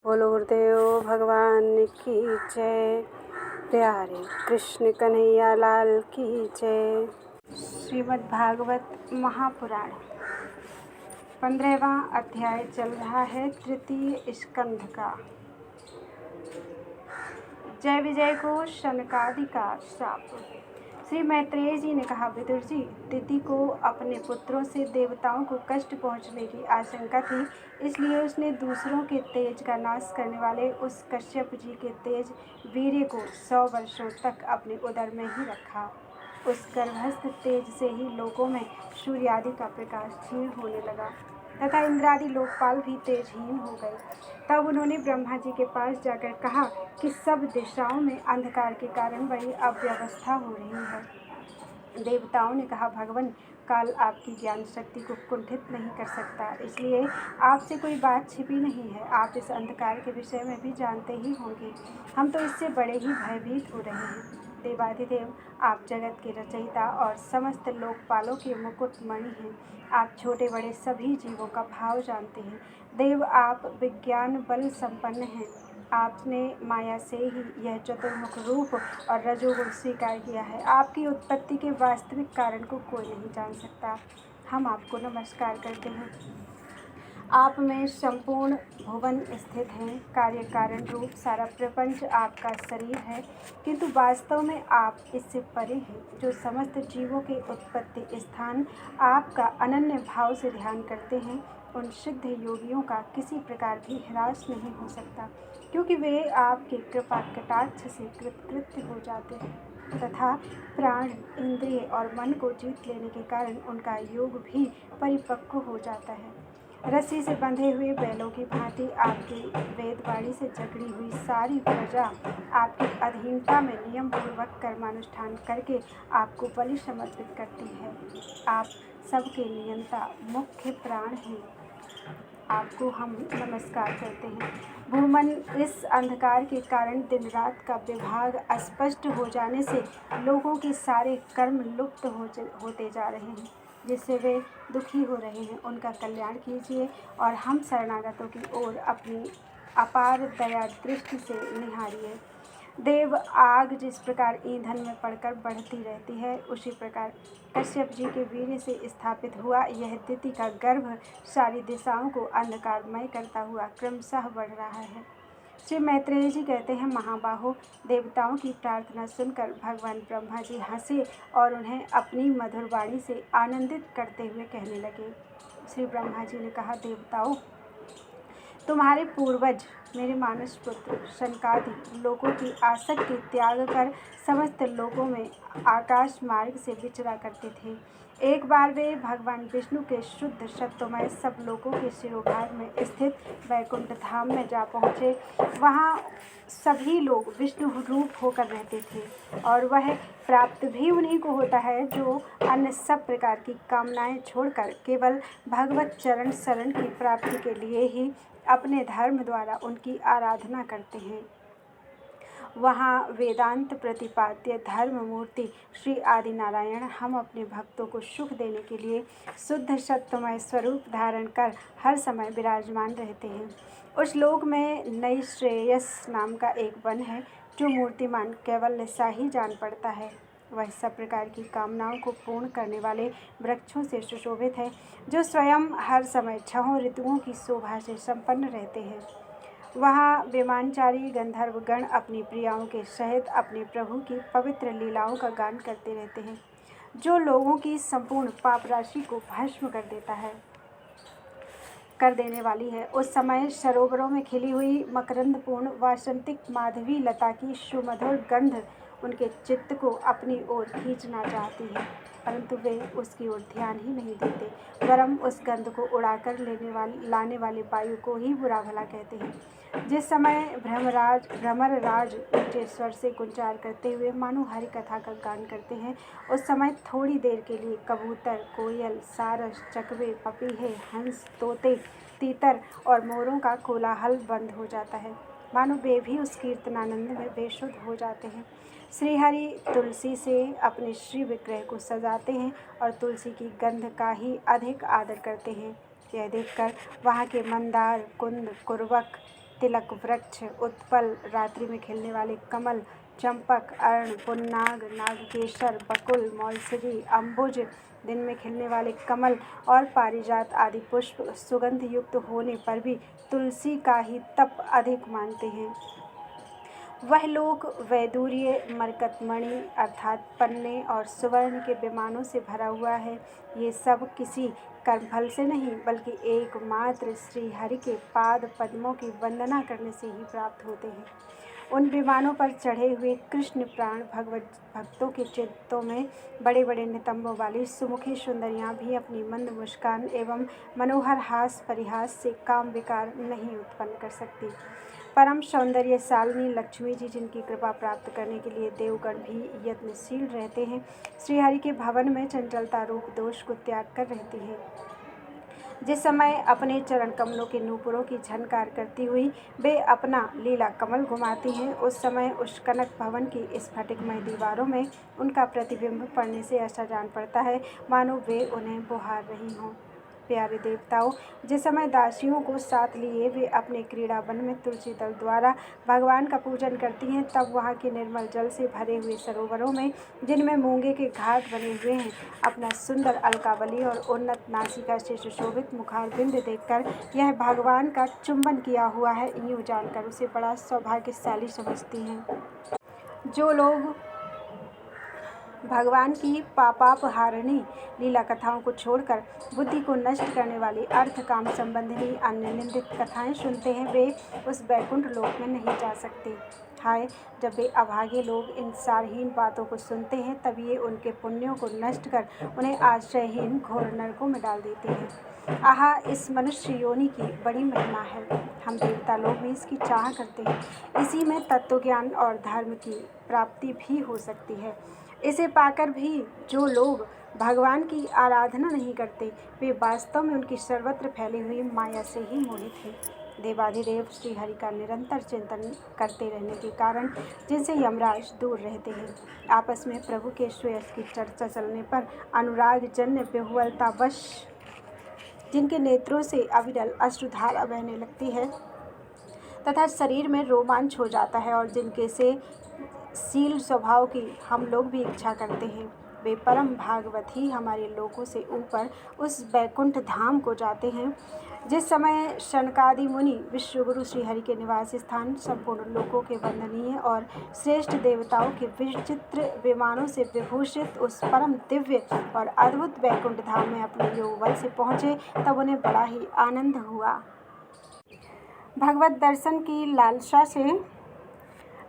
बोलो गुरुदेव भगवान की जय। प्यारे कृष्ण कन्हैया लाल की जय। श्रीमद् भागवत महापुराण 15वां अध्याय चल रहा है, तृतीय स्कंध का। जय विजय को शनकादि का शाप। श्री मैत्रेय जी ने कहा, विदुर जी, दिति को अपने पुत्रों से देवताओं को कष्ट पहुंचने की आशंका थी, इसलिए उसने दूसरों के तेज का नाश करने वाले उस कश्यप जी के तेज वीर्य को 100 वर्षों तक अपने उदर में ही रखा। उस गर्भस्थ तेज से ही लोकों में सूर्यादि का प्रकाश क्षीण होने लगा तथा इंद्रादि लोकपाल भी तेजहीन हो गए। तब उन्होंने ब्रह्मा जी के पास जाकर कहा कि सब दिशाओं में अंधकार के कारण बड़ी अव्यवस्था हो रही है। देवताओं ने कहा, भगवान, काल आपकी ज्ञान शक्ति को कुंठित नहीं कर सकता, इसलिए आपसे कोई बात छिपी नहीं है। आप इस अंधकार के विषय में भी जानते ही होंगे। हम तो इससे बड़े ही भयभीत हो रहे हैं। देवाधिदेव, आप जगत के रचयिता और समस्त लोकपालों के मुकुटमणि हैं। आप छोटे बड़े सभी जीवों का भाव जानते हैं। देव, आप विज्ञान बल संपन्न हैं। आपने माया से ही यह चतुर्मुख रूप और रजोगुण स्वीकार किया है। आपकी उत्पत्ति के वास्तविक कारण को कोई नहीं जान सकता। हम आपको नमस्कार करते हैं। आप में संपूर्ण भुवन स्थित हैं। कार्य कारण रूप सारा प्रपंच आपका शरीर है, किंतु वास्तव में आप इससे परे हैं। जो समस्त जीवों के उत्पत्ति स्थान आपका अनन्य भाव से ध्यान करते हैं, उन सिद्ध योगियों का किसी प्रकार भी ह्रास नहीं हो सकता, क्योंकि वे आपके कृपा कटाक्ष से कृतकृत्य हो जाते हैं तथा प्राण, इंद्रिय और मन को जीत लेने के कारण उनका योग भी परिपक्व हो जाता है। रस्सी से बंधे हुए बैलों की भांति आपकी वेदवाणी से जकड़ी हुई सारी प्रजा आपकी अधीनता में नियम पूर्वक कर्मानुष्ठान करके आपको बलि समर्पित करती है। आप सबके नियंता मुख्य प्राण हैं। आपको हम नमस्कार करते हैं। भूमन, इस अंधकार के कारण दिन रात का विभाग अस्पष्ट हो जाने से लोगों के सारे कर्म लुप्त होते जा रहे हैं, जिससे वे दुखी हो रहे हैं। उनका कल्याण कीजिए और हम शरणागतों की ओर अपनी अपार दया दृष्टि से निहारिए। देव, आग जिस प्रकार ईंधन में पड़कर बढ़ती रहती है, उसी प्रकार कश्यप जी के वीर्य से स्थापित हुआ यह दिति का गर्भ सारी दिशाओं को अंधकारमय करता हुआ क्रमशः बढ़ रहा है। श्री मैत्रेय जी कहते हैं, महाबाहो, देवताओं की प्रार्थना सुनकर भगवान ब्रह्मा जी हंसे और उन्हें अपनी मधुर वाणी से आनंदित करते हुए कहने लगे। श्री ब्रह्मा जी ने कहा, देवताओं, तुम्हारे पूर्वज मेरे मानस पुत्र शनकादि लोगों की आसक्ति त्याग कर समस्त लोगों में आकाश मार्ग से विचरा करते थे। एक बार वे भगवान विष्णु के शुद्ध सत्वमय सब लोगों के शिरोभाग में स्थित वैकुंठ धाम में जा पहुँचे। वहाँ सभी लोग विष्णु रूप होकर रहते थे और वह प्राप्त भी उन्हीं को होता है जो अन्य सब प्रकार की कामनाएं छोड़कर केवल भगवत चरण शरण की प्राप्ति के लिए ही अपने धर्म द्वारा उनकी आराधना करते हैं। वहाँ वेदांत प्रतिपाद्य धर्म मूर्ति श्री आदि नारायण हम अपने भक्तों को सुख देने के लिए शुद्ध सत्वमय स्वरूप धारण कर हर समय विराजमान रहते हैं। उस लोक में नई श्रेयस नाम का एक वन है, जो मूर्तिमान केवल सा ही जान पड़ता है। वह सब प्रकार की कामनाओं को पूर्ण करने वाले वृक्षों से सुशोभित है, जो स्वयं हर समय 6 ऋतुओं की शोभा से संपन्न रहते हैं। वहाँ विमानचारी गंधर्व गण अपनी प्रियाओं के सहित अपने प्रभु की पवित्र लीलाओं का गान करते रहते हैं, जो लोगों की संपूर्ण पाप राशि को भस्म कर देने वाली है। उस समय सरोवरों में खिली हुई मकरंदपूर्ण वासंतिक माधवी लता की सुमधुर गंध उनके चित्त को अपनी ओर खींचना चाहती है, परंतु वे उसकी ओर ध्यान ही नहीं देते, वरम उस गंध को उड़ाकर लाने वाले वायु को ही बुरा भला कहते हैं। जिस समय भ्रमरराज ऊंचे स्वर से गुंजार करते हुए मानो हरि कथा का गान करते हैं, उस समय थोड़ी देर के लिए कबूतर, कोयल, सारस, चकवे, पपीहे, हंस, तोते, तीतर और मोरों का कोलाहल बंद हो जाता है, मानो वे भी उस कीर्तनानंद में बेसुध हो जाते हैं। श्रीहरि तुलसी से अपने श्री विग्रह को सजाते हैं और तुलसी की गंध का ही अधिक आदर करते हैं। यह देखकर वहाँ के मंदार, कुंद, कुरवक, तिलक वृक्ष, उत्पल, रात्रि में खिलने वाले कमल, चंपक, अर्ण, पुन्नाग, नागकेसर, बकुल, मौलसरी, अम्बुज, दिन में खिलने वाले कमल और पारिजात आदि पुष्प सुगंध युक्त होने पर भी तुलसी का ही तप अधिक मानते हैं। वह लोक वैदूर्य मरकतमणि अर्थात पन्ने और सुवर्ण के विमानों से भरा हुआ है। ये सब किसी कर्मफल से नहीं बल्कि एकमात्र श्रीहरि के पाद पद्मों की वंदना करने से ही प्राप्त होते हैं। उन विमानों पर चढ़े हुए कृष्ण प्राण भगवत भक्तों के चित्तों में बड़े बड़े नितंबों वाली सुमुखी सुंदरियां भी अपनी मंद मुस्कान एवं मनोहर हास परिहास से काम विकार नहीं उत्पन्न कर सकती। परम सौंदर्य शालिनी लक्ष्मी जी जिनकी कृपा प्राप्त करने के लिए देवगण भी यत्नशील रहते हैं, श्रीहरि के भवन में चंचलता रूप दोष को त्याग कर रहती है। जिस समय अपने चरण कमलों के नूपुरों की झनकार करती हुई वे अपना लीला कमल घुमाती हैं, उस समय उस कनक भवन की स्फटिकमय दीवारों में उनका प्रतिबिंब पड़ने से ऐसा जान पड़ता है मानो वे उन्हें बुहार रही हों। प्यारे देवताओं, जिस समय दासियों को साथ लिए वे अपने क्रीड़ा वन में तुलसी दल द्वारा भगवान का पूजन करती हैं, तब वहाँ के निर्मल जल से भरे हुए सरोवरों में जिनमें मूंगे के घाट बने हुए हैं, अपना सुंदर अलकावली और उन्नत नासिका से सुशोभित मुखारबिंद देखकर यह भगवान का चुंबन किया हुआ है, यूँ जानकर उसे बड़ा सौभाग्यशाली समझती हैं। जो लोग भगवान की पापापहारिणी लीला कथाओं को छोड़कर बुद्धि को नष्ट करने वाली अर्थ काम संबंधिनी अन्य निंदित कथाएं सुनते हैं, वे उस बैकुंठ लोक में नहीं जा सकते। हाय, जब वे अभागे लोग इन सारहीन बातों को सुनते हैं, तब ये उनके पुण्यों को नष्ट कर उन्हें आश्रयहीन घोर नरकों में डाल देते हैं। आहा, इस मनुष्य योनि की बड़ी महिमा है। हम देवता लोग भी इसकी चाह करते हैं। इसी में तत्वज्ञान और धर्म की प्राप्ति भी हो सकती है। इसे पाकर भी जो लोग भगवान की आराधना नहीं करते, वे वास्तव में उनकी सर्वत्र फैली हुई माया से ही मोहित हैं। देवाधिदेव श्रीहरि का निरंतर चिंतन करते रहने के कारण जिनसे यमराज दूर रहते हैं, आपस में प्रभु के श्रेयस की चर्चा चलने पर अनुराग जन्य विह्वलतावश जिनके नेत्रों से अविरल अश्रुधारा बहने लगती है तथा शरीर में रोमांच हो जाता है और जिनके से शील स्वभाव की हम लोग भी इच्छा करते हैं, वे परम भागवत ही हमारे लोकों से ऊपर उस बैकुंठ धाम को जाते हैं। जिस समय शनकादि मुनि विश्वगुरु श्रीहरि के निवास स्थान संपूर्ण लोकों के वंदनीय और श्रेष्ठ देवताओं के विचित्र विमानों से विभूषित उस परम दिव्य और अद्भुत बैकुंठ धाम में अपने योग बल से पहुँचे, तब उन्हें बड़ा ही आनंद हुआ। भगवत दर्शन की लालसा से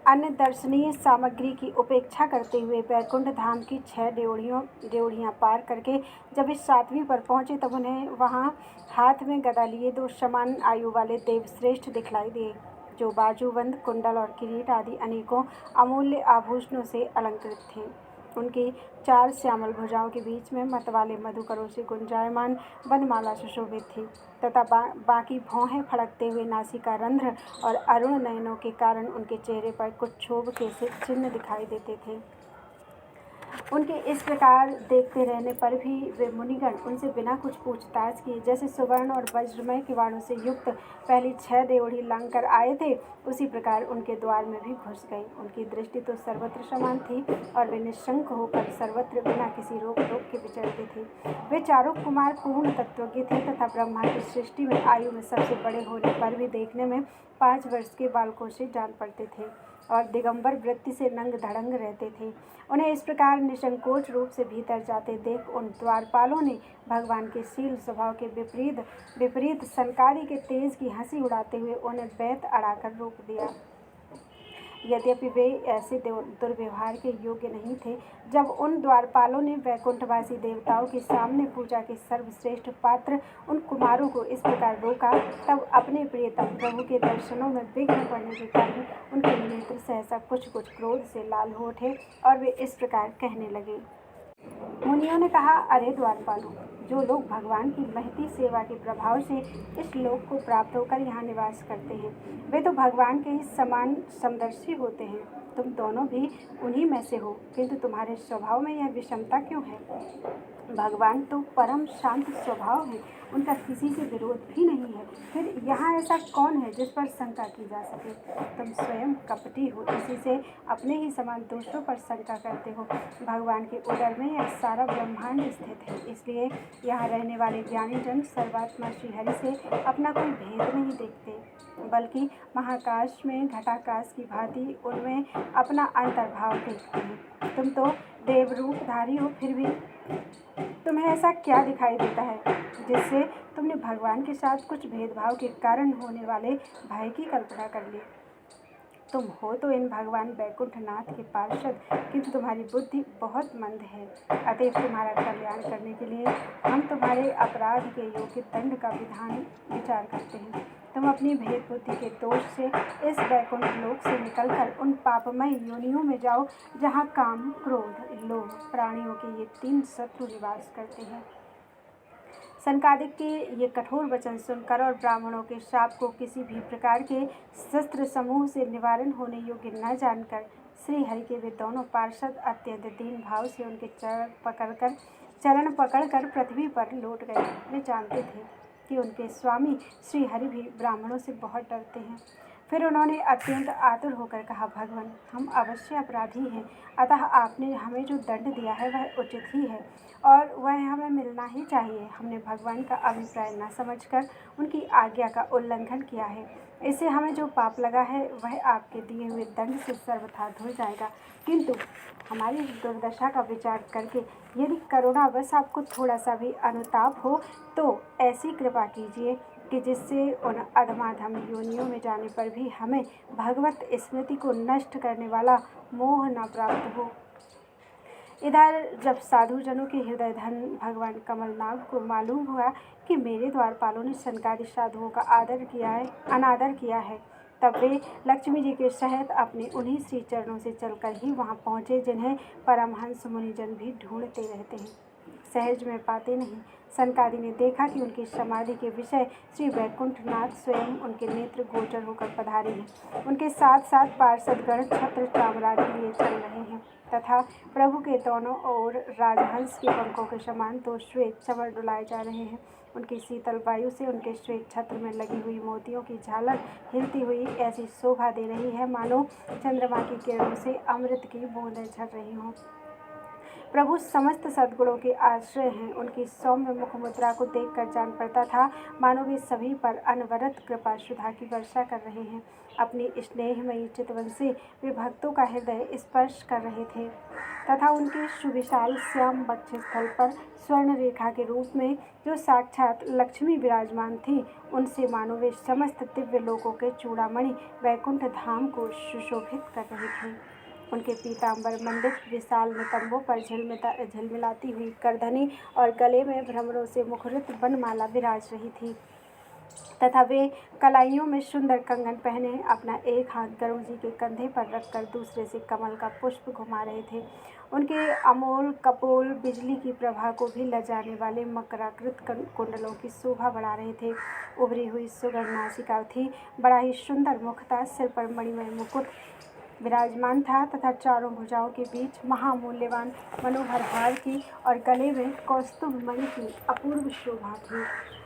अन्य दर्शनीय सामग्री की उपेक्षा करते हुए बैकुंठ धाम की 6 ड्योढ़ियाँ पार करके जब इस 7वीं पर पहुँचे, तब उन्हें वहाँ हाथ में गदा लिए 2 समान आयु वाले देवश्रेष्ठ दिखलाई दिए, जो बाजूबंद, कुंडल और किरीट आदि अनेकों अमूल्य आभूषणों से अलंकृत थे। उनकी 4 श्यामल भुजाओं के बीच में मतवाले मधुकरों से गुंजायमान वनमाला सुशोभित थी तथा बाकी भौहें फड़कते हुए नासिका रंध्र और अरुण नयनों के कारण उनके चेहरे पर कुछ क्षोभ के से चिन्ह दिखाई देते थे। उनके इस प्रकार देखते रहने पर भी वे मुनिगण उनसे बिना कुछ पूछताछ किए जैसे सुवर्ण और वज्रमय किवाड़ों से युक्त पहली 6 ड्योढ़ी लांघकर आए थे, उसी प्रकार उनके द्वार में भी घुस गई। उनकी दृष्टि तो सर्वत्र समान थी और वे निशंक होकर सर्वत्र बिना किसी रोक टोक के विचरते थे। वे चारों कुमार पूर्ण तत्वज्ञ थे तथा ब्रह्मा की सृष्टि में आयु में सबसे बड़े होने पर भी देखने में 5 वर्ष के बालकों से जान पड़ते थे और दिगंबर वृत्ति से नंग धड़ंग रहते थे। उन्हें इस प्रकार निसंकोच रूप से भीतर जाते देख उन द्वारपालों ने भगवान के शील स्वभाव के विपरीत सनकादि के तेज की हंसी उड़ाते हुए उन्हें बैत अड़ाकर रोक दिया। यद्यपि वे ऐसे दुर्व्यवहार के योग्य नहीं थे, जब उन द्वारपालों ने वैकुंठवासी देवताओं के सामने पूजा के सर्वश्रेष्ठ पात्र उन कुमारों को इस प्रकार रोका, तब अपने प्रियतम प्रभु के दर्शनों में विघ्न पड़ने के कारण उनके नेत्र सहसा कुछ क्रोध से लाल हो उठे और वे इस प्रकार कहने लगे। मुनियों ने कहा, अरे द्वारपालों, जो लोग भगवान की महती सेवा के प्रभाव से इस लोक को प्राप्त होकर यहाँ निवास करते हैं, वे तो भगवान के ही समान समदर्शी होते हैं। तुम दोनों भी उन्हीं में से हो, किंतु तुम्हारे स्वभाव में यह विषमता क्यों है? भगवान तो परम शांत स्वभाव है, उनका किसी से विरोध भी नहीं है। फिर यहाँ ऐसा कौन है जिस पर शंका की जा सके? तुम स्वयं कपटी हो, इसी से अपने ही समान दूसरों पर शंका करते हो। भगवान के उदर में यह सारा ब्रह्मांड स्थित है, इसलिए यहाँ रहने वाले ज्ञानी जन सर्वात्मा श्रीहरि से अपना कोई भेद नहीं देखते, बल्कि महाकाश में घटाकाश की भांति उनमें अपना अंतर्भाव देखते हैं। तुम तो देव रूपधारी हो, फिर भी तुम्हें ऐसा क्या दिखाई देता है जिससे तुमने भगवान के साथ कुछ भेदभाव के कारण होने वाले भय की कल्पना कर ली? तुम हो तो इन भगवान बैकुंठनाथ के पार्षद, किंतु तुम्हारी बुद्धि बहुत मंद है। अतएव तुम्हारा कल्याण करने के लिए हम तुम्हारे अपराध के योग्य दंड का विचार करते हैं। तुम अपनी भेद बुद्धि के दोष से इस बैकुंठ लोक से निकलकर उन पापमय योनियों में जाओ जहाँ काम, क्रोध, लोभ, प्राणियों के ये 3 शत्रु निवास करते हैं। सनकादिक के ये कठोर वचन सुनकर और ब्राह्मणों के शाप को किसी भी प्रकार के शस्त्र समूह से निवारण होने योग्य न जानकर श्री हरि के वे दोनों पार्षद अत्यंत दीन भाव से उनके चरण पकड़कर पृथ्वी पर लौट गए। वे जानते थे कि उनके स्वामी श्री हरि भी ब्राह्मणों से बहुत डरते हैं। फिर उन्होंने अत्यंत आतुर होकर कहा, भगवान, हम अवश्य अपराधी हैं, अतः आपने हमें जो दंड दिया है वह उचित ही है और वह हमें मिलना ही चाहिए। हमने भगवान का अभिप्राय न समझकर उनकी आज्ञा का उल्लंघन किया है। इससे हमें जो पाप लगा है वह आपके दिए हुए दंड से सर्वथा धुल जाएगा, किंतु हमारी दुर्दशा का विचार करके यदि करुणावश आपको थोड़ा सा भी अनुताप हो तो ऐसी कृपा कीजिए कि जिससे उन अधमाधम योनियों में जाने पर भी हमें भगवत स्मृति को नष्ट करने वाला मोह न प्राप्त हो। इधर जब साधु जनों के हृदय धन भगवान कमलनाग को मालूम हुआ कि मेरे द्वारपालों ने सनकादि साधुओं का अनादर किया है, तब वे लक्ष्मी जी के सहित अपने उन्हीं श्री चरणों से चलकर ही वहां पहुँचे जिन्हें परमहंस मुनिजन भी ढूंढते रहते हैं, सहज में पाते नहीं। सनकादि ने देखा कि उनकी समाधि के विषय श्री वैकुंठनाथ स्वयं उनके नेत्र गोचर होकर पधारे हैं। उनके साथ साथ पार्षदगण छत्र चामरादि लिए चल रहे हैं तथा प्रभु के दोनों ओर राजहंस के पंखों के समान 2 श्वेत चमर डुलाए जा रहे हैं। उनकी शीतल वायु से उनके श्वेत छत्र में लगी हुई मोतियों की झालर हिलती हुई ऐसी शोभा दे रही है मानो चंद्रमा की किरणों से अमृत की बूंदें झड़ रही हों। प्रभु समस्त सद्गुणों के आश्रय हैं। उनकी सौम्य मुख मुद्रा को देखकर जान पड़ता था मानो वे सभी पर अनवरत कृपा सुधा की वर्षा कर रहे हैं। अपनी स्नेहमयी चितवन से वे भक्तों का हृदय स्पर्श कर रहे थे तथा उनके सुविशाल श्याम वक्षस्थल पर स्वर्ण रेखा के रूप में जो साक्षात लक्ष्मी विराजमान थी, उनसे मानो वे समस्त दिव्य लोकों के चूड़ामणि वैकुंठ धाम को सुशोभित कर रहे थे। उनके पीताम्बर मंडित विशाल नितंबों पर झिलमिलाती हुई करधनी और गले में भ्रमरों से मुखरित वनमाला विराज रही थी तथा वे कलाइयों में सुंदर कंगन पहने अपना एक हाथ गरुड़ जी के कंधे पर रखकर दूसरे से कमल का पुष्प घुमा रहे थे। उनके अमोल कपोल बिजली की प्रभा को भी लजाने वाले मकराकृत कुंडलों की शोभा बढ़ा रहे थे। उभरी हुई सुगढ़ नासिका थी, बड़ा ही सुंदर मुख था, सिर पर मणिमय मुकुट विराजमान था तथा चारों भुजाओं के बीच महामूल्यवान मनोहर हार की और गले में कौस्तुभ मणि की अपूर्व शोभा थी।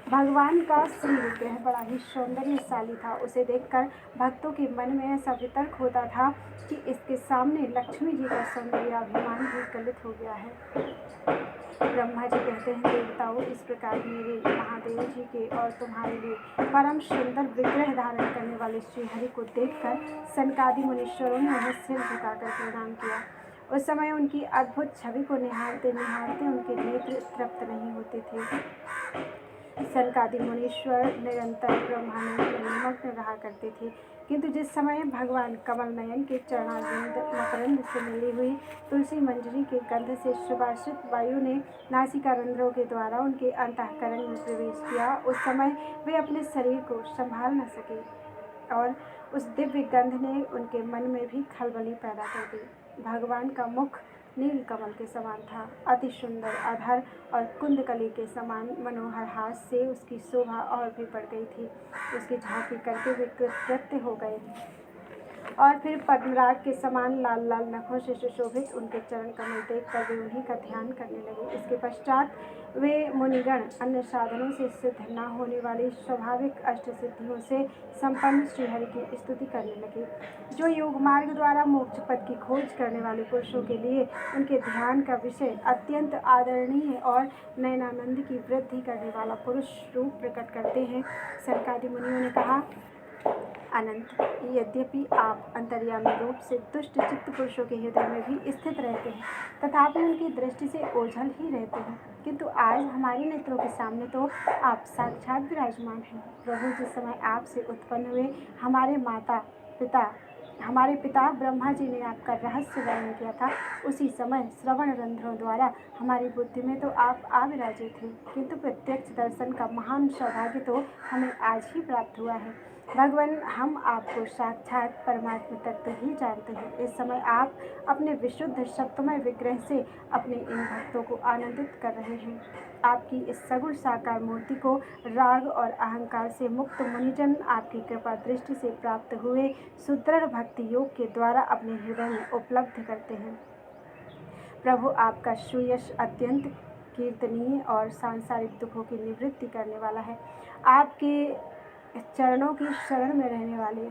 भगवान का श्री विग्रह बड़ा ही सौंदर्यशाली था। उसे देखकर भक्तों के मन में ऐसा वितर्क होता था कि इसके सामने लक्ष्मी जी का सौंदर्याभिमान भी गलित हो गया है। ब्रह्मा जी कहते हैं, देवताओं, इस प्रकार मेरे महादेव जी के और तुम्हारे लिए परम सुंदर विग्रह धारण करने वाले श्रीहरि को देखकर सनकादि मुनीश्वरों ने उन्हें सिर झुकाकर प्रणाम किया। उस समय उनकी अद्भुत छवि को निहारते निहारते उनके नेत्र तृप्त नहीं होते थे। सनकादि मुनीश्वर निरंतर ब्रह्मानंद में निमग्न रहा करते थे, किंतु जिस समय भगवान कमल नयन के चरणारविंद मकरंद से मिली हुई तुलसी मंजरी के गंध से सुवासित वायु ने नासिका रंध्रों के द्वारा उनके अंतःकरण में प्रवेश किया, उस समय वे अपने शरीर को संभाल न सके और उस दिव्य गंध ने उनके मन में भी खलबली पैदा कर दी। भगवान का मुख नील कमल के समान था, अति सुंदर अधर और कुंदकली के समान मनोहर हास से उसकी शोभा और भी बढ़ गई थी। उसकी झांकी करके वे कृतकृत्य हो गए। और फिर पद्मराग के समान लाल लाल नखों से सुशोभित उनके चरण कमल देखकर वे उन्हीं का ध्यान करने लगे। इसके पश्चात वे मुनिगण अन्य साधनों से सिद्ध न होने वाली स्वाभाविक अष्ट सिद्धियों से संपन्न श्रीहरि की स्तुति करने लगे, जो योग मार्ग द्वारा मोक्ष पद की खोज करने वाले पुरुषों के लिए उनके ध्यान का विषय अत्यंत आदरणीय और नयनानंद की वृद्धि करने वाला पुरुष रूप प्रकट करते हैं। सनकादि मुनियों ने कहा, अनंत, यद्यपि आप अंतर्यामी रूप से दुष्ट चित्त पुरुषों के हृदय में भी स्थित रहते हैं, तथापि उनकी दृष्टि से ओझल ही रहते हैं, किंतु आज हमारे नेत्रों के सामने तो आप साक्षात विराजमान हैं। प्रभु, जिस समय आपसे उत्पन्न हुए हमारे पिता ब्रह्मा जी ने आपका रहस्य वर्णन किया था, उसी समय श्रवण रंध्रों द्वारा हमारी बुद्धि में तो आप आ विराजे थे, किंतु प्रत्यक्ष दर्शन का महान सौभाग्य तो हमें आज ही प्राप्त हुआ है। भगवान, हम आपको साक्षात परमात्मा तत्व ही जानते हैं। इस समय आप अपने विशुद्ध सत्वमय विग्रह से अपने इन भक्तों को आनंदित कर रहे हैं। आपकी इस सगुण साकार मूर्ति को राग और अहंकार से मुक्त मुनिजन आपकी कृपा दृष्टि से प्राप्त हुए सुदृढ़ भक्ति योग के द्वारा अपने हृदय में उपलब्ध करते हैं। प्रभु, आपका सुयश अत्यंत कीर्तनीय और सांसारिक दुखों की निवृत्ति करने वाला है। आपके चरणों की शरण में रहने वाले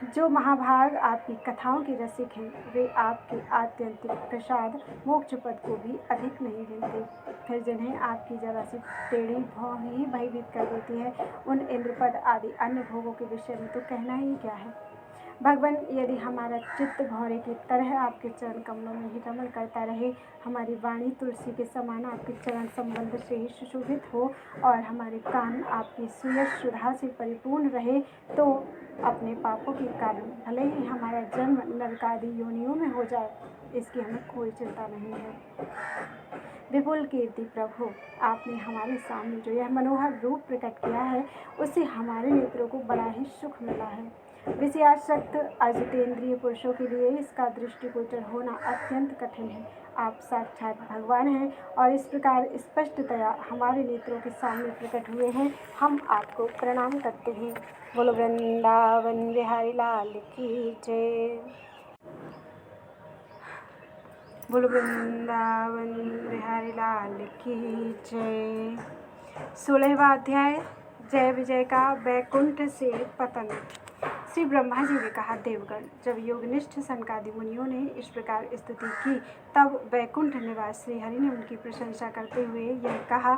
जो महाभाग आपकी कथाओं के रसिक हैं, वे आपके आत्यंतिक प्रसाद मोक्ष पद को भी अधिक नहीं गिनते। फिर जिन्हें आपकी जरा सी टेढ़ी भौं ही भयभीत कर देती है, उन इंद्रपद आदि अन्य भोगों के विषय में तो कहना ही क्या है। भगवान, यदि हमारा चित्त भौरे की तरह आपके चरण कमलों में ही रमण करता रहे, हमारी वाणी तुलसी के समान आपके चरण संबंध से ही सुशोभित हो और हमारे कान आपकी सुयश सुधा से परिपूर्ण रहे, तो अपने पापों के कारण भले ही हमारा जन्म नरकादि योनियों में हो जाए, इसकी हमें कोई चिंता नहीं है। विपुल कीर्ति प्रभु, आपने हमारे सामने जो यह मनोहर रूप प्रकट किया है, उससे हमारे नेत्रों को बड़ा ही सुख मिला है। विषयासक्त अजितेंद्रिय पुरुषों के लिए इसका दृष्टिगोचर होना अत्यंत कठिन है। आप साक्षात भगवान हैं और इस प्रकार स्पष्टतया हमारे नेत्रों के सामने प्रकट हुए हैं। हम आपको प्रणाम करते हैं। बोलो वृंदावन बिहारी लाल की जय। बोलो वृंदावन बिहारी लाल की जय। 16वां अध्याय, जय विजय का वैकुंठ से पतन। श्री ब्रह्मा जी ने कहा, देवगण, जब योगनिष्ठ सनकादि मुनियों ने इस प्रकार स्तुति की, तब वैकुंठ निवास श्री हरि ने उनकी प्रशंसा करते हुए यह कहा।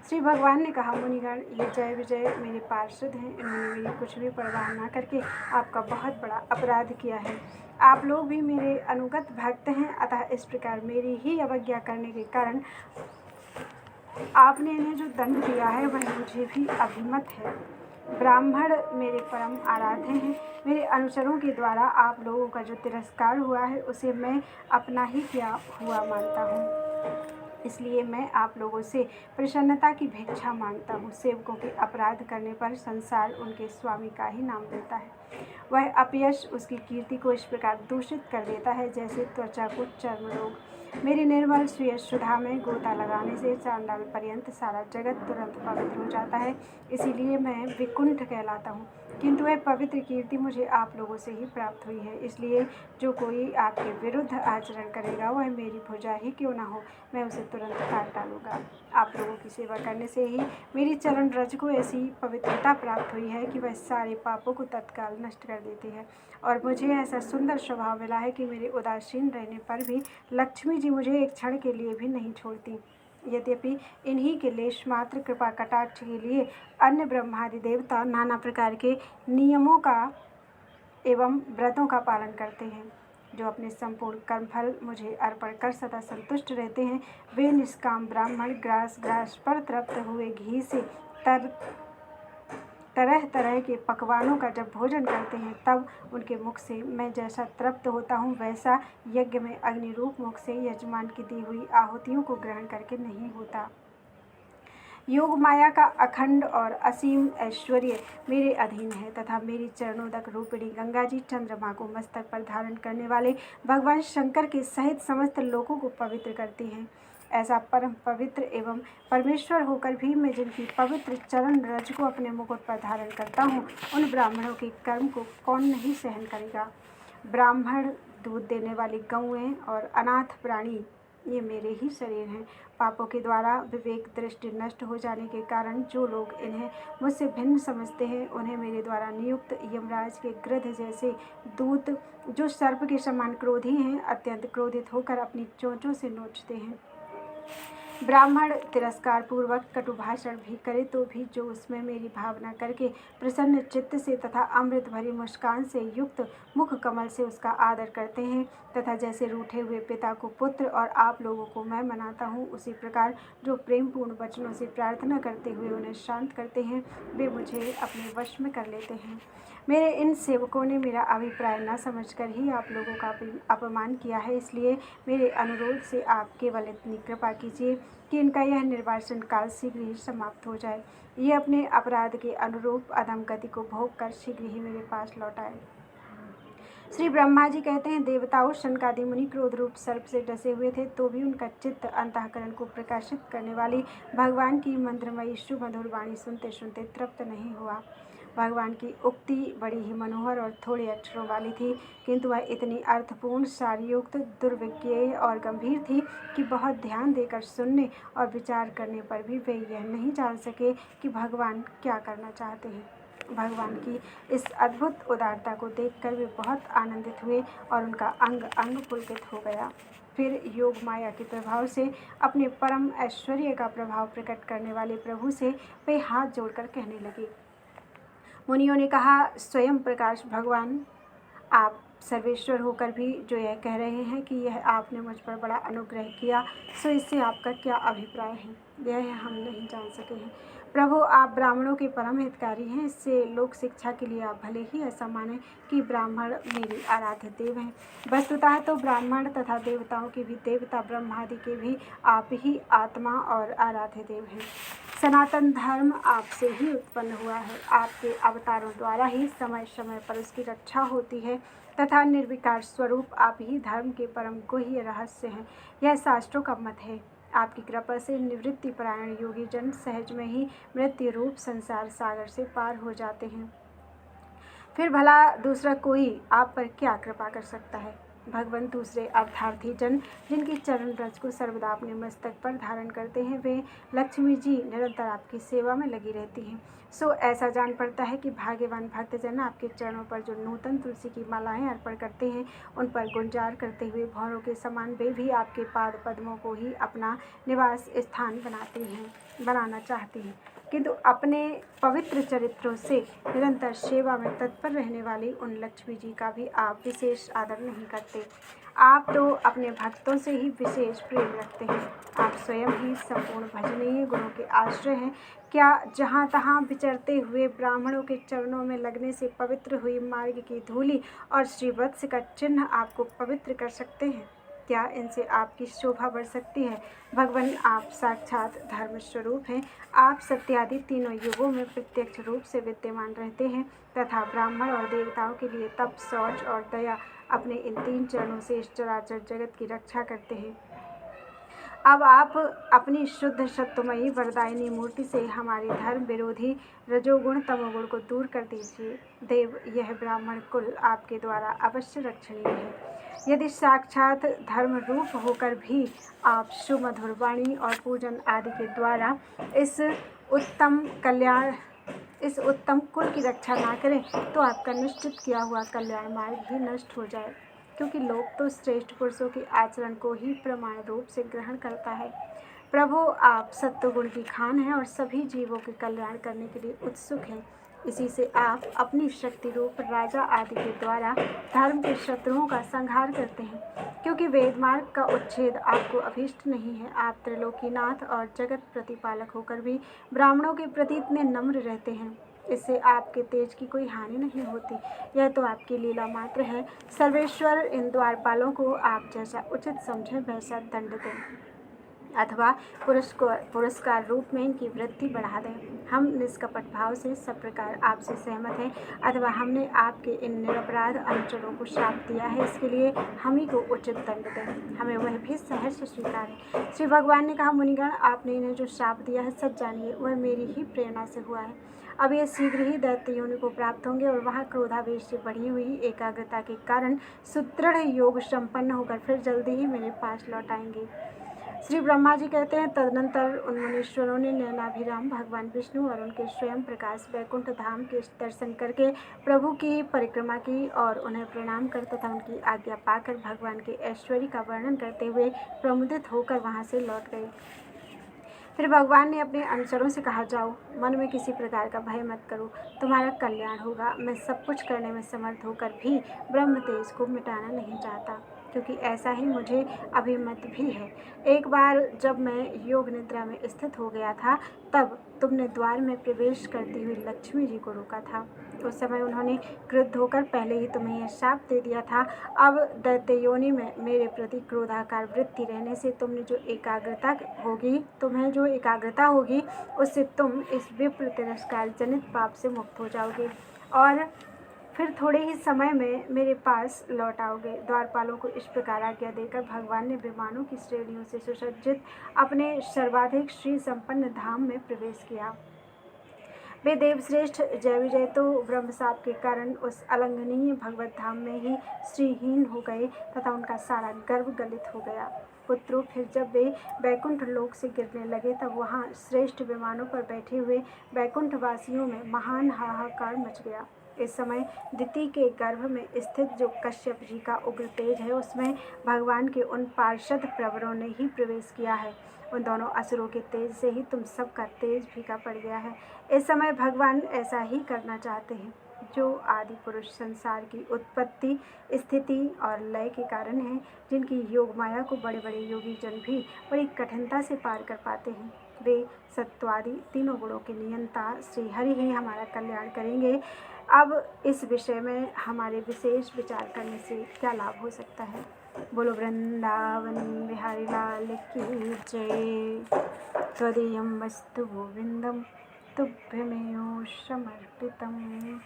श्री भगवान ने कहा, मुनिगण, ये जय विजय मेरे पार्षद हैं। इन्होंने मेरी कुछ भी परवाह न करके आपका बहुत बड़ा अपराध किया है। आप लोग भी मेरे अनुगत भक्त हैं, अतः इस प्रकार मेरी ही अवज्ञा करने के कारण आपने इन्हें जो दंड दिया है वह मुझे भी अभिमत है। ब्राह्मण मेरे परम आराध्य हैं। मेरे अनुचरों के द्वारा आप लोगों का जो तिरस्कार हुआ है, उसे मैं अपना ही किया हुआ मानता हूँ। इसलिए मैं आप लोगों से प्रसन्नता की भिक्षा मांगता हूँ। सेवकों के अपराध करने पर संसार उनके स्वामी का ही नाम लेता है। वह अपयश उसकी कीर्ति को इस प्रकार दूषित कर देता है, जैसे त्वचा को चर्म रोग। मेरी निर्मल सुयश सुधा में गोता लगाने से चांडाल पर्यंत सारा जगत तुरंत पवित्र हो जाता है। इसीलिए मैं विकुंठ कहलाता हूँ, किंतु वह पवित्र कीर्ति मुझे आप लोगों से ही प्राप्त हुई है। इसलिए जो कोई आपके विरुद्ध आचरण करेगा, वह मेरी भुजा ही क्यों ना हो, मैं उसे तुरंत काट डालूंगा। आप लोगों की सेवा करने से ही मेरी चरण रज को ऐसी पवित्रता प्राप्त हुई है कि वह सारे पापों को तत्काल नष्ट कर देती है, और मुझे ऐसा सुंदर स्वभाव मिला है कि मेरे उदासीन रहने पर भी लक्ष्मी जी मुझे एक क्षण के लिए भी नहीं छोड़ती। यद्यपि इन्हीं के लेश मात्र कृपा कटाक्ष के लिए अन्य ब्रह्मादि देवता नाना प्रकार के नियमों का एवं व्रतों का पालन करते हैं, जो अपने संपूर्ण कर्मफल मुझे अर्पण कर सदा संतुष्ट रहते हैं, वे निष्काम ब्राह्मण ग्रास पर तृप्त हुए घी से तरह तरह के पकवानों का जब भोजन करते हैं, तब उनके मुख से मैं जैसा तृप्त होता हूँ, वैसा यज्ञ में अग्नि रूप मुख से यजमान की दी हुई आहुतियों को ग्रहण करके नहीं होता। योग माया का अखंड और असीम ऐश्वर्य मेरे अधीन है, तथा मेरी चरणोदक रूपिणी गंगा जी चंद्रमा को मस्तक पर धारण करने वाले भगवान शंकर के सहित समस्त लोकों को पवित्र करती हैं। ऐसा परम पवित्र एवं परमेश्वर होकर भी मैं जिनकी पवित्र चरण रज को अपने मुकुट पर धारण करता हूँ, उन ब्राह्मणों के कर्म को कौन नहीं सहन करेगा। ब्राह्मण, दूध देने वाली गौएं और अनाथ प्राणी ये मेरे ही शरीर हैं। पापों के द्वारा विवेक दृष्टि नष्ट हो जाने के कारण जो लोग इन्हें मुझसे भिन्न समझते हैं, उन्हें मेरे द्वारा नियुक्त यमराज के गृध्र जैसे दूत, जो सर्प के समान क्रोधी हैं, अत्यंत क्रोधित होकर अपनी चोंचों से नोचते हैं। ब्राह्मण तिरस्कार पूर्वक कटु भाषण भी करे तो भी जो उसमें मेरी भावना करके प्रसन्न चित्त से तथा अमृत भरी मुस्कान से युक्त मुख कमल से उसका आदर करते हैं, तथा जैसे रूठे हुए पिता को पुत्र और आप लोगों को मैं मनाता हूँ, उसी प्रकार जो प्रेमपूर्ण वचनों से प्रार्थना करते हुए उन्हें शांत करते हैं, वे मुझे अपने वश में कर लेते हैं। मेरे इन सेवकों ने मेरा अभिप्राय न समझकर ही आप लोगों का अपमान किया है, इसलिए मेरे अनुरोध से आप केवल इतनी कृपा कीजिए कि इनका यह निर्वासन काल शीघ्र ही समाप्त हो जाए। ये अपने अपराध के अनुरूप अधम गति को भोग कर शीघ्र ही मेरे पास लौट आए। श्री ब्रह्मा जी कहते हैं, देवताओं शनकादि मुनि क्रोध रूप सर्प से डसे हुए थे, तो भी उनका चित्त अंतःकरण को प्रकाशित करने वाली भगवान की मंत्रमयी सुमधुर वाणी सुनते सुनते तृप्त नहीं हुआ। भगवान की उक्ति बड़ी ही मनोहर और थोड़े अक्षरों वाली थी, किंतु वह इतनी अर्थपूर्ण, सारयुक्त, दुर्विज्ञेय और गंभीर थी कि बहुत ध्यान देकर सुनने और विचार करने पर भी वे यह नहीं जान सके कि भगवान क्या करना चाहते हैं। भगवान की इस अद्भुत उदारता को देखकर वे बहुत आनंदित हुए और उनका अंग अंग पुलकित हो गया। फिर योग माया के प्रभाव से अपने परम ऐश्वर्य का प्रभाव प्रकट करने वाले प्रभु से वे हाथ जोड़कर कहने लगे। मुनियों ने कहा, स्वयं प्रकाश भगवान, आप सर्वेश्वर होकर भी जो यह कह रहे हैं कि यह आपने मुझ पर बड़ा अनुग्रह किया, सो इससे आपका क्या अभिप्राय है, यह हम नहीं जान सके हैं। प्रभु, आप ब्राह्मणों के परम हितकारी हैं, इससे लोक शिक्षा के लिए आप भले ही ऐसा माने कि ब्राह्मण मेरे आराध्य देव हैं। वस्तुतः तो ब्राह्मण तथा देवताओं के भी देवता ब्रह्मादि के भी आप ही आत्मा और आराध्य देव हैं। सनातन धर्म आपसे ही उत्पन्न हुआ है, आपके अवतारों द्वारा ही समय समय पर उसकी रक्षा होती है तथा निर्विकार स्वरूप आप ही धर्म के परम गुह्य रहस्य हैं, यह शास्त्रों का मत है। आपकी कृपा से निवृत्ति परायण योगी जन सहज में ही मृत्यु रूप संसार सागर से पार हो जाते हैं। फिर भला दूसरा कोई आप पर क्या कृपा कर सकता है। भगवान, दूसरे अर्थार्थी जन जिनकी चरण रज को सर्वदा अपने मस्तक पर धारण करते हैं, वे लक्ष्मी जी निरंतर आपकी सेवा में लगी रहती हैं। सो ऐसा जान पड़ता है कि भाग्यवान भक्तजन आपके चरणों पर जो नूतन तुलसी की मालाएं अर्पण करते हैं, उन पर गुंजार करते हुए भौरों के समान वे भी आपके पाद पद्मों को ही अपना निवास स्थान बनाना चाहते हैं, किंतु अपने पवित्र चरित्रों से निरंतर सेवा में तत्पर रहने वाली उन लक्ष्मी जी का भी आप विशेष आदर नहीं करते। आप तो अपने भक्तों से ही विशेष प्रेम रखते हैं। आप स्वयं ही संपूर्ण भजनीय गुणों के आश्रय हैं। क्या जहाँ तहाँ विचरते हुए ब्राह्मणों के चरणों में लगने से पवित्र हुई मार्ग की धूलि और श्रीवत्स का चिन्ह आपको पवित्र कर सकते हैं? क्या इनसे आपकी शोभा बढ़ सकती है? भगवान, आप साक्षात धर्म स्वरूप हैं। आप सत्यादि तीनों युगों में प्रत्यक्ष रूप से विद्यमान रहते हैं तथा ब्राह्मण और देवताओं के लिए तप, शौच और दया अपने इन तीन चरणों से इस चराचर जगत की रक्षा करते हैं। अब आप अपनी शुद्ध सत्वमयी वरदायिनी मूर्ति से हमारे धर्म विरोधी रजोगुण तमोगुण को दूर कर दीजिए। देव, यह ब्राह्मण कुल आपके द्वारा अवश्य रक्षणीय है। यदि साक्षात धर्म रूप होकर भी आप सुमधुर वाणी और पूजन आदि के द्वारा इस उत्तम कुल की रक्षा ना करें, तो आपका निश्चित किया हुआ कल्याण मार्ग भी नष्ट हो जाए, क्योंकि लोग तो श्रेष्ठ पुरुषों के आचरण को ही प्रमाण रूप से ग्रहण करता है। प्रभु, आप सत्वगुण की खान हैं और सभी जीवों के कल्याण करने के लिए उत्सुक हैं। इसी से आप अपनी शक्ति रूप राजा आदि के द्वारा धर्म के शत्रुओं का संहार करते हैं, क्योंकि वेद मार्ग का उच्छेद आपको अभीष्ट नहीं है। आप त्रिलोकीनाथ और जगत प्रतिपालक होकर भी ब्राह्मणों के प्रति इतने नम्र रहते हैं, इससे आपके तेज की कोई हानि नहीं होती। यह तो आपकी लीला मात्र है। सर्वेश्वर इन द्वारपालों को आप जैसा उचित समझे वैसा दंड दें। अथवा पुरस्कार रूप में इनकी वृद्धि बढ़ा दें। हम निष्कपट भाव से सब प्रकार आपसे सहमत हैं, अथवा हमने आपके इन निरपराध अनुचरों को श्राप दिया है, इसके लिए हम ही को उचित दंड दें। हमें वह भी सहर्ष स्वीकार है। श्री भगवान ने कहा, मुनिगण, आपने इन्हें जो श्राप दिया है, सच जानिए वह मेरी ही प्रेरणा से हुआ है। अब ये शीघ्र ही दैत्य योनि को प्राप्त होंगे और वहाँ क्रोधावेश से बढ़ी हुई एकाग्रता के कारण सुदृढ़ योग संपन्न होकर फिर जल्दी ही मेरे पास लौट आएंगे। श्री ब्रह्मा जी कहते हैं, तदनंतर उन मुनीश्वरों ने नयनाभिराम भगवान विष्णु और उनके स्वयं प्रकाश वैकुंठ धाम के दर्शन करके प्रभु की परिक्रमा की और उन्हें प्रणाम कर तथा उनकी आज्ञा पाकर भगवान के ऐश्वर्य का वर्णन करते हुए प्रमुदित होकर वहां से लौट गए। फिर भगवान ने अपने अनुचरों से कहा, जाओ, मन में किसी प्रकार का भय मत करो, तुम्हारा कल्याण होगा। मैं सब कुछ करने में समर्थ होकर भी ब्रह्म तेज को मिटाना नहीं चाहता, क्योंकि ऐसा ही मुझे अभिमत भी है। एक बार जब मैं योग निद्रा में स्थित हो गया था, तब तुमने द्वार में प्रवेश करती हुई लक्ष्मी जी को रोका था। उस समय उन्होंने क्रुद्ध होकर पहले ही तुम्हें यह शाप दे दिया था। अब दैत्य योनि में मेरे प्रति क्रोधाकार वृत्ति रहने से तुम्हें जो एकाग्रता होगी उससे तुम इस विप्र तिरस्कार जनित पाप से मुक्त हो जाओगे और फिर थोड़े ही समय में मेरे पास लौट आओगे। द्वारपालों को इस प्रकार आज्ञा देकर भगवान ने विमानों की श्रेणियों से सुसज्जित अपने सर्वाधिक श्री संपन्न धाम में प्रवेश किया। वे देवश्रेष्ठ जय विजय तो ब्रह्मशाप के कारण उस अलंघनीय भगवत धाम में ही श्रीहीन हो गए तथा उनका सारा गर्व गलित हो गया। पुत्रों, फिर जब वे बैकुंठ लोक से गिरने लगे तब वहाँ श्रेष्ठ विमानों पर बैठे हुए बैकुंठवासियों में महान हाहाकार मच गया। इस समय दिति के गर्भ में स्थित जो कश्यप जी का उग्र तेज है, उसमें भगवान के उन पार्षद प्रवरों ने ही प्रवेश किया है। उन दोनों असुरों के तेज से ही तुम सबका तेज फीका पड़ गया है। इस समय भगवान ऐसा ही करना चाहते हैं। जो आदि पुरुष संसार की उत्पत्ति, स्थिति और लय के कारण हैं, जिनकी योग माया को बड़े बड़े योगी जन भी बड़ी कठिनता से पार कर पाते हैं, वे सत्वादि तीनों गुणों के नियंता श्री हरि ही हमारा कल्याण करेंगे। अब इस विषय में हमारे विशेष विचार करने से क्या लाभ हो सकता है। बोलो वृंदावन बिहारी लाल की जय। त्वदीयं वस्तु गोविंदम तुभ्यमेव समर्पितम्।